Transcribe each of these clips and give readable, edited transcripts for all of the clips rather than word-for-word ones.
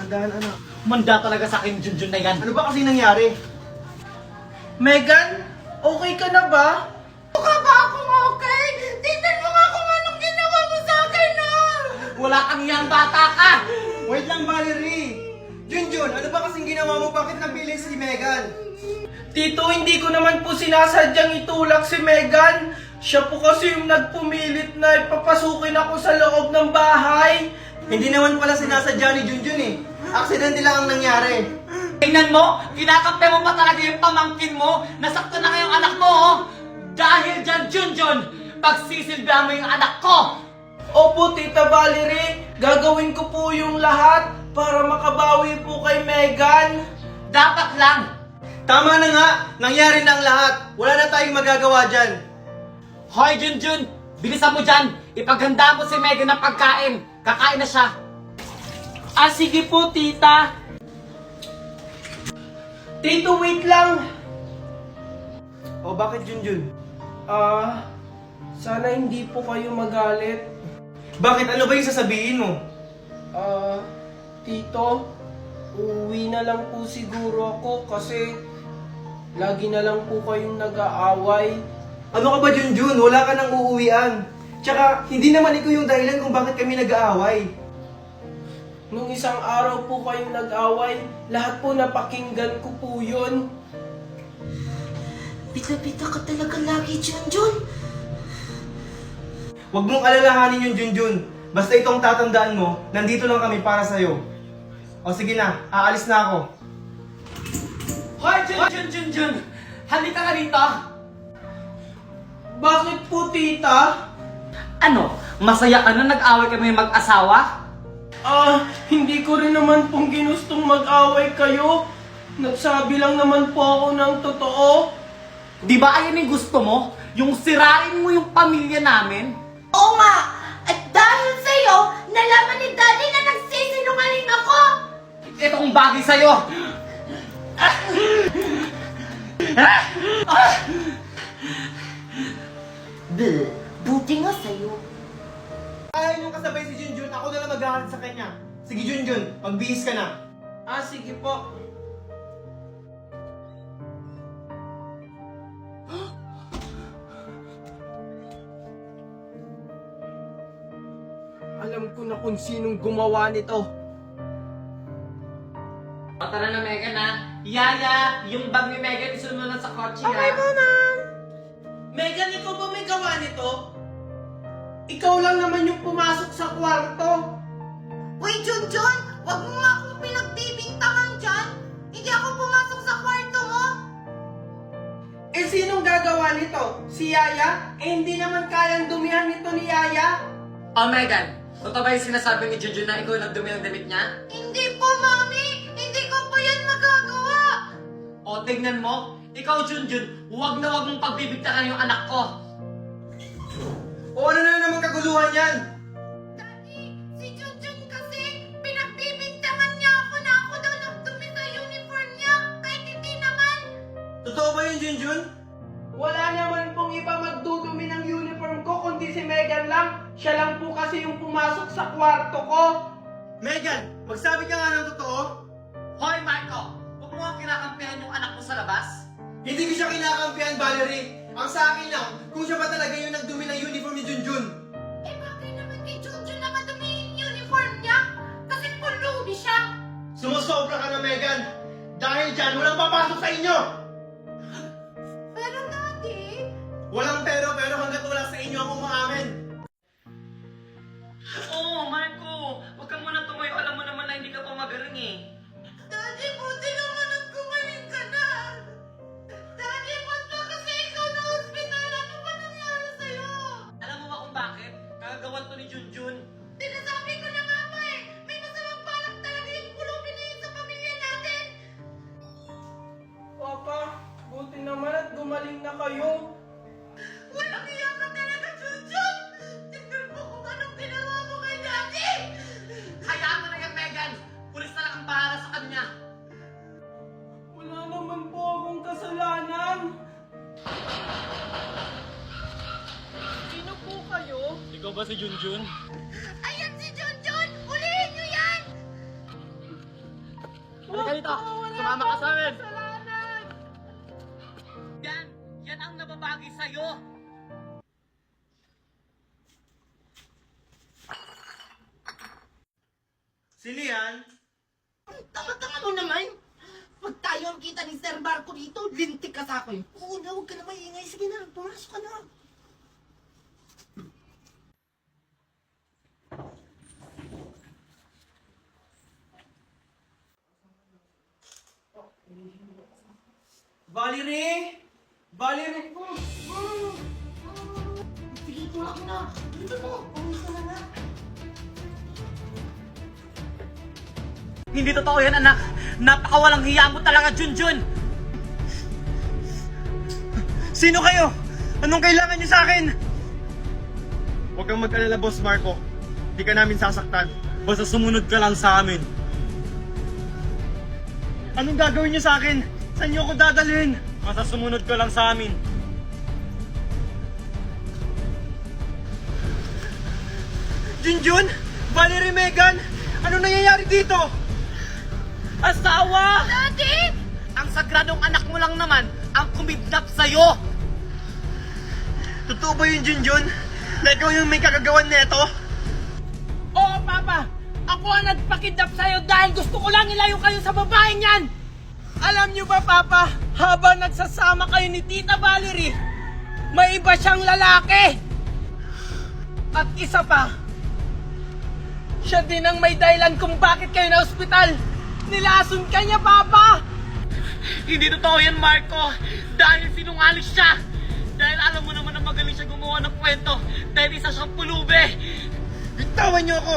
Dahan, anak. Manda talaga sa akin, Junjun na yan. Ano ba kasi nangyari? Megan, okay ka na ba? Mukha ba akong okay? Tingnan mo nga kung anong ginawa mo sa akin, no? Wala kang yang bata ka! Wait lang, Valerie! Junjun, ano ba kasing ginawa mo? Bakit nabili si Megan? Tito, hindi ko naman po sinasadyang itulak si Megan. Siya po kasi yung nagpumilit na ipapasukin ako sa loob ng bahay. Hindi naman pala sinasadya ni Junjun eh. Aksidente lang ang nangyari. Tingnan mo, kinakampi mo pa talaga yung pamangkin mo. Nasakto na ngayong anak mo, oh. Dahil dyan, Junjun, pagsisilbihan mo yung anak ko. Opo, Tita Valerie, gagawin ko po yung lahat para makabawi po kay Megan. Dapat lang. Tama na nga, nangyari na ang lahat. Wala na tayong magagawa dyan. Hoy, Junjun, bilisan mo dyan. Ipaghanda mo si Megan ng pagkain. Kakain na siya. Ah, sige po, Tita. Tito, wait lang. O bakit Junjun? Sana hindi po kayo magalit. Bakit? Ano ba yung sasabihin mo? Tito, uuwi na lang po siguro ako kasi lagi na lang po kayong nag-aaway. Ano ka ba Junjun? Wala ka nang uuwian. Tsaka, hindi naman ikaw yung dahilan kung bakit kami nag-aaway. Nung isang araw po kayong nag-away, lahat po napakinggan ko po yun. Bita-bita ka talaga lagi, Junjun. Huwag mong alalahanin yung Junjun. Basta itong tatandaan mo, nandito lang kami para sa'yo. O sige na, aalis na ako. Hoy, Junjun, halika ka dito. Bakit po, Tita? Ano, masaya ka na nag-away kami mag-asawa? Hindi ko rin naman pong ginustong mag-away kayo. Nagsabi lang naman po ako ng totoo. Di ba ayan yung gusto mo? Yung sirain mo yung pamilya namin? Oo nga. At dahil sa'yo, nalaman ni Daddy na nagsisinungaling ako. Itong bagay sa'yo. Buti nga sa'yo. Ayaw niyong kasabay si Junjun, ako na lang maghahanap sa kanya. Sige Junjun, magbihis ka na. Sige po. Alam ko na kung sinong gumawa nito. Tara na, Megan, ha? Yaya, yung bag ni Megan isunod na sa kotse, ha? Ma'am. Megan, ikaw ba may gawa nito? Ikaw lang naman yung pumasok sa kwarto. Uy, Junjun, wag mo nga akong pinagbibintangan dyan. Hindi ako pumasok sa kwarto mo. Sinong gagawa nito? Si Yaya? Hindi naman kayang dumihan nito ni Yaya. Oh, Megan, totoo ba yung sinasabi ni Junjun na ikaw yung nagdumi ng damit niya? Hindi po, Mami. Hindi ko po yan magagawa. O, tignan mo, ikaw, Junjun, huwag na huwag mong pagbibigtakan yung anak ko. O ano na naman kaguluhan yan? Daddy, si Junjun kasi pinagbibintangan niya ako na ako daw nagdumi sa uniform niya. Kahit hindi naman. Totoo ba yun Junjun? Wala naman pong iba magdudumi ng uniform ko kundi si Megan lang. Siya lang po kasi yung pumasok sa kwarto ko. Megan, magsabi ka nga ng totoo. Hoy, Marco, huwag mo nga kinakampihan yung anak mo sa labas. Hindi ko siya kinakampihan, Valerie. Ang sa akin lang, kung siya ba talaga yung nagdumi ng uniform ni Junjun. Bakit naman kay Junjun na madumi yung uniform niya? Kasi pulubi siya. Sumusobra ka na, Megan. Dahil dyan, walang papasok sa inyo. Pero Daddy, Walang pero hanggat wala sa inyo ang umaamin. Oo, Marco, huwag ka muna tumayo. Alam mo naman na hindi ka pa magaling, eh. Daddy, buti naman at gumaling ka na. Daddy, ba't ba kasi ikaw na hospital? Ano ba nangyari sa'yo? Alam mo ba kung bakit? Kagagawan to ni Junjun. Sinasabi ko na nga ba eh, may masamang balak talaga yung pulubi na yun sa pamilya natin. Papa, buti naman at gumaling na kayo. Walang iya ka talaga, Junjun! Tignan mo kung anong ginawa mo kay Daddy! Hayaan mo na yan, Megan. Pulis na lang ang bahala sa kanya. Wala naman po akong kasalanan. Sino po kayo? Ikaw ba si Junjun? Ayan si Junjun! Ulihin niyo yan! dito. Sumama ka sa amin. Yan ang nababagi sa'yo. Sino yan? Tanga-tanga mo naman. Pag tayo ang kita ni Sir Marco dito, lintik ka sa akin. Oo na, huwag ka na maingay. Sige na, pumasok ka na. Valerie! Valerie! Sige, tulak na. Dito mo, umis ka na nga. Hindi totoo yan, anak. Napakawalang hiya mo talaga, Junjun. Sino kayo? Anong kailangan niyo sa akin? Huwag kang mag-alala, Boss Marco. Hindi ka namin sasaktan. Basta sumunod ka lang sa amin. Anong gagawin niyo sa akin? Saan niyo ako dadalhin? Basta sumunod ka lang sa amin. Junjun? Valerie, Megan? Ano nangyayari dito? Asawa! Daddy! Ang sagradong anak mo lang naman ang kumidnap sa'yo. Totoo ba yun, Junjun? Na ikaw yung may kagagawan nito? Oo, Papa! Ako ang nagpakidnap sa'yo dahil gusto ko lang ilayo kayo sa babaeng yan! Alam niyo ba, Papa, habang nagsasama kayo ni Tita Valerie, may iba siyang lalaki! At isa pa, siya din ang may dahilan kung bakit kayo na ospital! Nilason ka niya, Papa! Hindi totoo yan, Marco. Dahil sinungaling siya. Dahil alam mo naman na magaling siya gumawa ng kwento. Dahil isa siyang pulube. Bitawan niyo ako!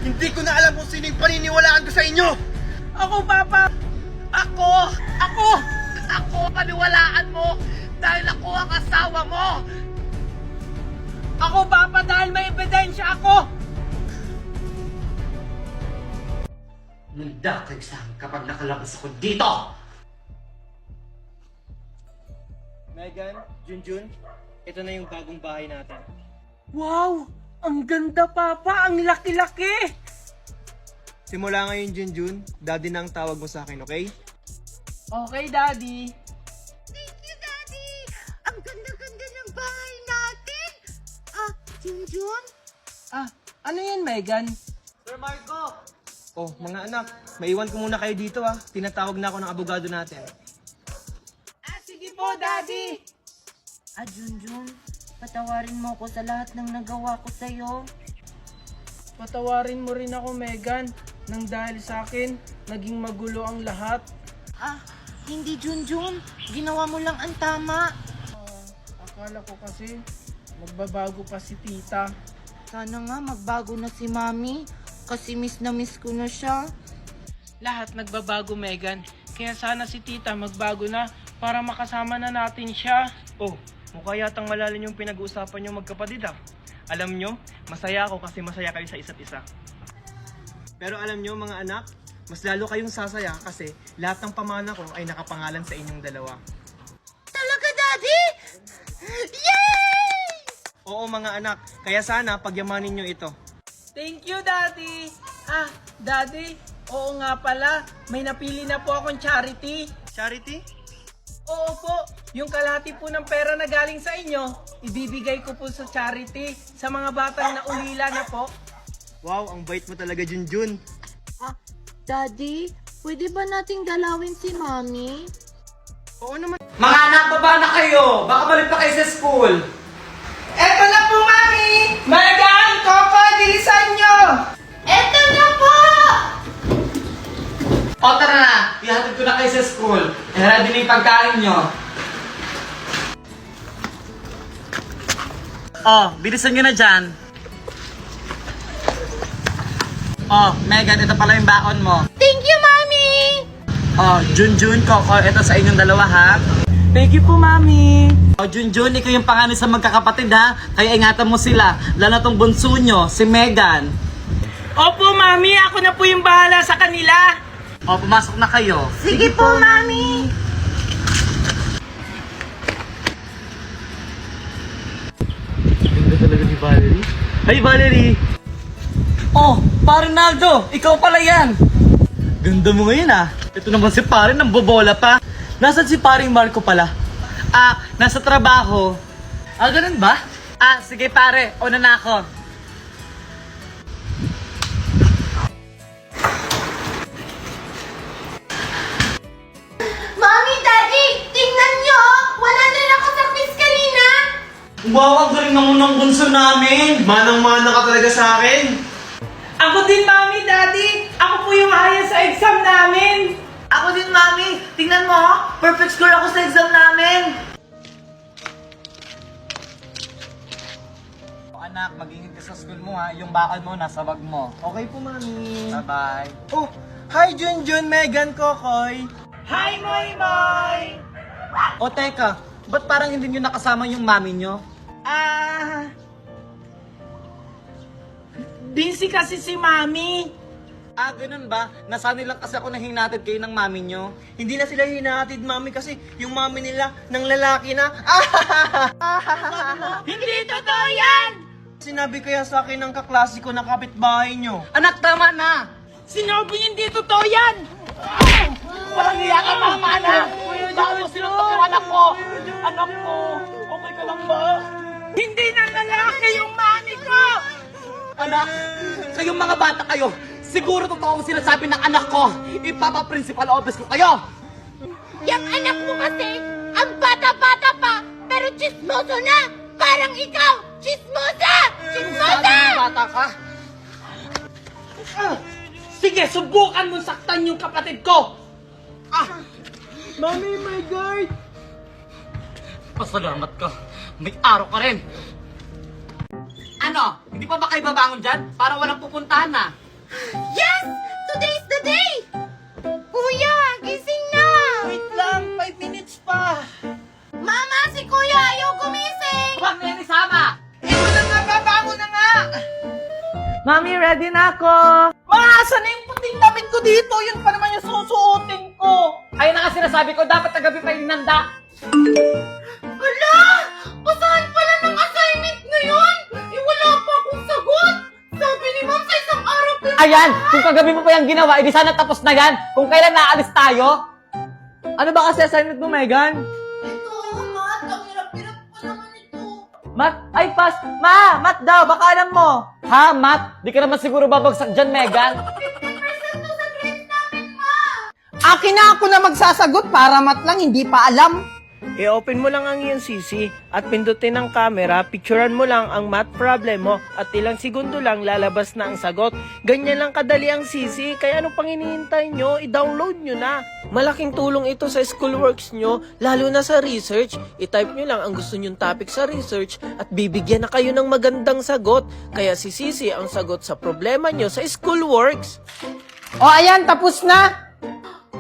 Hindi ko na alam kung sino yung paniniwalaan ko sa inyo! Ako, Papa! Ako ang paniwalaan mo. Dahil ako ang asawa mo. Ako, Papa, dahil may ebidensya ako! Nandakag sa akin kapag nakalabas ako dito. Megan, Junjun, ito na yung bagong bahay natin. Wow! Ang ganda, Papa! Ang laki-laki! Simula ngayon, Junjun, Daddy na ang tawag mo sa akin, okay? Okay, Daddy. Thank you, Daddy! Ang ganda-ganda ng bahay natin! Ah, Junjun? Ah, ano yan, Megan? Sir Marco! Oh, mga anak, maiwan ko muna kayo dito ah. Tinatawag na ako ng abogado natin. Ah, sige po, Daddy! Ah, Junjun, patawarin mo ko sa lahat ng nagawa ko sa'yo. Patawarin mo rin ako, Megan, nang dahil sa akin, naging magulo ang lahat. Ah, hindi Junjun, ginawa mo lang ang tama. Akala ko kasi, magbabago pa si Tita. Sana nga magbago na si Mami, kasi miss na miss ko na siya. Lahat nagbabago, Megan. Kaya sana si Tita magbago na para makasama na natin siya. Oh, mukha yatang malalim yung pinag-uusapan nyo magkapatid ah. Alam nyo, masaya ako kasi masaya kayo sa isa't isa. Pero alam nyo mga anak, mas lalo kayong sasaya kasi lahat ng pamana ko ay nakapangalan sa inyong dalawa. Talaga, Daddy? Yay! Oo mga anak, kaya sana pagyamanin nyo ito. Thank you, Daddy! Ah, Daddy, oo nga pala, may napili na po akong charity. Charity? Oo po, yung kalahati po ng pera na galing sa inyo, ibibigay ko po sa charity sa mga batang naulila na po. Wow, ang bait mo talaga, Junjun. Ah, Daddy, pwede ba nating dalawin si Mami? Oo naman. Mga anak, baba na kayo. Baka balik pa kayo sa school. Eto na po, Mami! Megan, Coco, bilisan nyo! Eto na po! O tara na, ihatid ko na kayo sa school. Ready na yung pagkain nyo. Oh, bilisan nyo na dyan. Oh, Megan, ito pala yung baon mo. Thank you, Mami! Oh, Junjun, Coco, ito sa inyong dalawa ha. Thank you po, Mami! Oh, Junjun, ikaw yung panganay sa magkakapatid ha. Kaya ingatan mo sila. Lalo tong bunso nyo, si Megan. Opo, Mami, ako na po yung bahala sa kanila! Oh, pumasok na kayo. Sige po, Mami! Ganda talaga ni Valerie. Hi, Valerie! Oh, Parinaldo, ikaw pala yan. Ganda mo ngayon ah. Ito naman si pare, nang bobola pa. Nasaan si paring Marco pala? Nasa trabaho. Ganun ba? Sige pare, una na ako. Mommy, Daddy, tingnan nyo! Wala na ako sa quiz kanina! Wow, ang galing naman ng bunso namin. Manang-mana ka talaga sa akin. Ako din, Mami, Daddy! Ako po yung ayos sa exam namin! Ako din, Mami. Tingnan mo, perfect score ako sa exam namin. Anak, mag-ingat ka sa school mo ha. Yung bakal mo, nasa bag mo. Okay po, Mami. Bye-bye. Oh, hi Junjun, Megan, Kokoy. Hi, Moy Moy! O teka, ba't parang hindi nyo nakasama yung mami nyo? Busy kasi si Mami. Ganun ba? Nasanay lang kasi ako na hinatid kayo ng mami nyo. Hindi na sila hinahatid, Mami, kasi yung mami nila ng lalaki na. Hindi totoo yan! Sinabi kaya sa akin ng kaklase ko na kapitbahay nyo. Anak, tama na! Sinabi hindi totoo yan! Walang iya ka, Mama na! Bakit mo sinuntok yung anak ko? Anak ko, okay ka lang ba? Hindi na lalaki yung mami ko! Anak, kayong mga bata kayo, siguro totoo ang sinasabi ng anak ko. Ipapa-principal office ko kayo! Yung anak mo kasi, ang bata-bata pa, pero chismoso na! Parang ikaw! Chismosa! Chismosa! Sabi ng bata ka? Sige, subukan mo saktan yung kapatid ko! Mami, my God! Pasalamat ka. May araw ka rin. Ano? Hindi pa ba kayo babangon dyan? Para walang pupuntahan na. Yes! Today's the day! Kuya, gising na! Wait lang, 5 minutes pa! Mama, si Kuya ayaw gumising! Huwag na yan isama! Ito na nga, babangon na nga! Mami, ready na ako! Maaasa na yung puting damit ko dito? Yun pa naman yung susuotin ko! Ayun na nga sinasabi ko, dapat kagabi pa yung nanda. Hala! Basahan pala ng assignment ngayon! Eh, wala pa akong sagot! Sabi ni Ma'am sa isang araw pa Ayan! Kung kagabi mo pa yung ginawa, edi sana tapos na yan! Kung kailan naalis tayo! Ano ba kasi assignment mo, Megan? Ito, Mat! Ang hirap-hirap pa naman ito! Mat? Ay, pass! Ma! Mat daw! Baka alam mo! Ha, Mat? Di ka naman siguro babagsak dyan, Megan? 50% to sa grades namin, Ma! Akin na ako na magsasagot para mat lang, hindi pa alam. I-open mo lang ang iyong CC at pindutin ang camera, picturean mo lang ang math problem mo at ilang segundo lang lalabas na ang sagot. Ganyan lang kadali ang CC, kaya anong pang hinihintay nyo? I-download nyo na. Malaking tulong ito sa schoolworks nyo, lalo na sa research. I-type nyo lang ang gusto nyong topic sa research at bibigyan na kayo ng magandang sagot. Kaya si CC ang sagot sa problema nyo sa schoolworks. O ayan, tapos na.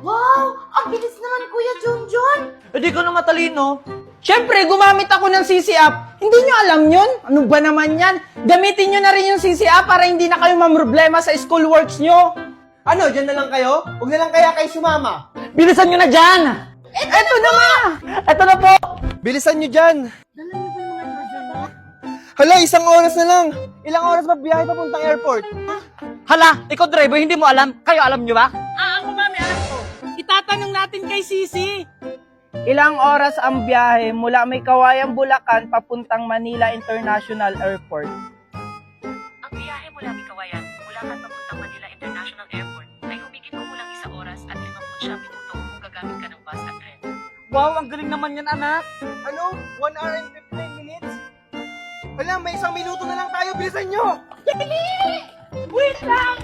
Wow! Ang bilis naman ni Kuya Junjun! Hindi ko na matalino. Siyempre, gumamit ako ng CC app. Hindi nyo alam yun? Ano ba naman yan? Gamitin nyo na rin yung CC app para hindi na kayo mamroblema sa schoolworks nyo. Ano, dyan na lang kayo? Huwag na lang kaya kayo sumama. Bilisan nyo na dyan! Eto na nga! Eto na po! Bilisan nyo dyan. Hala, isang oras na lang. Ilang oras ba biyahe papuntang airport? Hala, ikaw driver, hindi mo alam? Kayo alam nyo ba? Ako mami, alam ko. Itatanong natin kay Sisi. Ilang oras ang biyahe mula May Kawayan, Bulacan papuntang Manila International Airport? Ang biyahe mula Kawayan, Bulacan papuntang Manila International Airport ay humigit kumulang 1 oras at 59 minuto kung gagamit ka ng bus at tren. Wow, ang galing naman yan, anak. Ano? 1 hour and 59 minutes? Wala, may 1 minuto na lang tayo. Bilisan nyo! Wait lang!